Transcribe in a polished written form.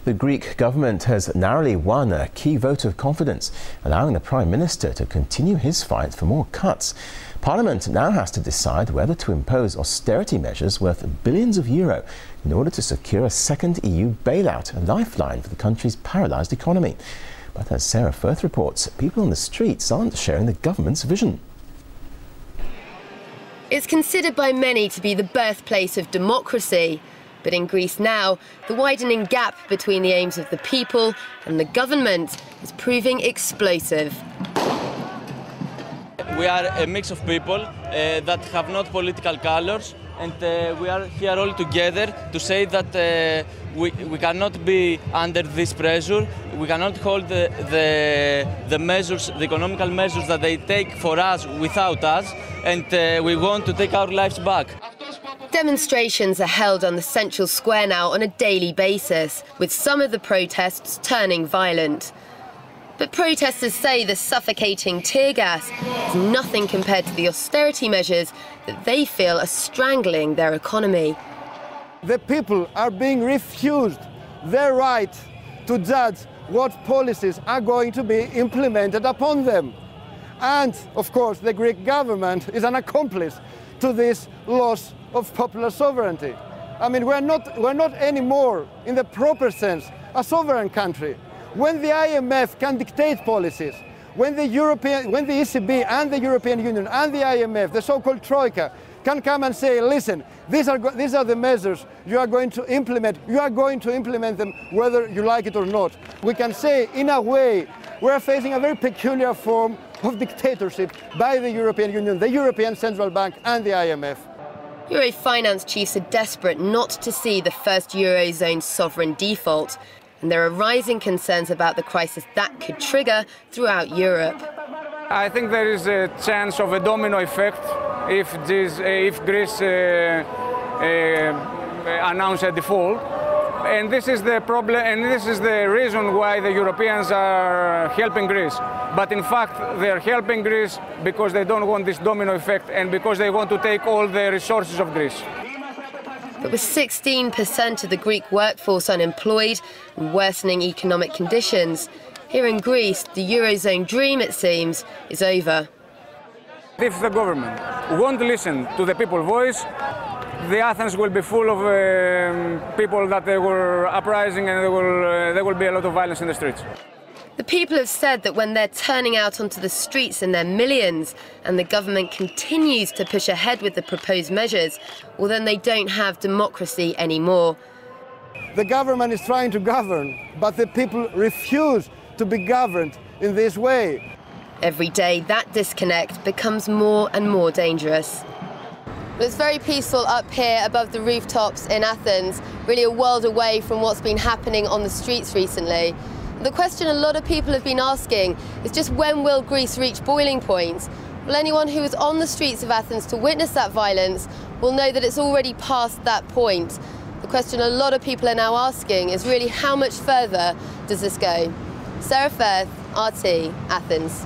The Greek government has narrowly won a key vote of confidence, allowing the Prime Minister to continue his fight for more cuts. Parliament now has to decide whether to impose austerity measures worth billions of euro in order to secure a second EU bailout, a lifeline for the country's paralysed economy. But as Sarah Firth reports, people on the streets aren't sharing the government's vision. It's considered by many to be the birthplace of democracy. But in Greece now, the widening gap between the aims of the people and the government is proving explosive. We are a mix of people that have not political colours, and we are here all together to say that we cannot be under this pressure. We cannot hold the measures, the economical measures that they take for us without us, and we want to take our lives back. Demonstrations are held on the central square now on a daily basis, with some of the protests turning violent. But protesters say the suffocating tear gas is nothing compared to the austerity measures that they feel are strangling their economy. The people are being refused their right to judge what policies are going to be implemented upon them. And, of course, the Greek government is an accomplice to this loss of popular sovereignty. I mean, we're not anymore, in the proper sense, a sovereign country. When the IMF can dictate policies, when the ECB and the European Union and the IMF, the so-called Troika, can come and say, listen, these are the measures you are going to implement. You are going to implement them whether you like it or not. We can say, in a way, we are facing a very peculiar form of dictatorship by the European Union, the European Central Bank and the IMF. Euro finance chiefs are desperate not to see the first Eurozone sovereign default, and there are rising concerns about the crisis that could trigger throughout Europe. I think there is a chance of a domino effect if Greece announces a default. And this is the problem, and this is the reason why the Europeans are helping Greece. But in fact, they're helping Greece because they don't want this domino effect and because they want to take all the resources of Greece. But with 16% of the Greek workforce unemployed and worsening economic conditions, here in Greece, the Eurozone dream, it seems, is over. If the government won't listen to the people's voice, the Athens will be full of people that they were uprising, and there will be a lot of violence in the streets. The people have said that when they're turning out onto the streets in their millions and the government continues to push ahead with the proposed measures, well, then they don't have democracy anymore. The government is trying to govern, but the people refuse to be governed in this way. Every day, that disconnect becomes more and more dangerous. Well, it's very peaceful up here above the rooftops in Athens, really a world away from what's been happening on the streets recently. The question a lot of people have been asking is just when will Greece reach boiling point? Well, anyone who was on the streets of Athens to witness that violence will know that it's already past that point. The question a lot of people are now asking is really how much further does this go? Sarah Firth, RT, Athens.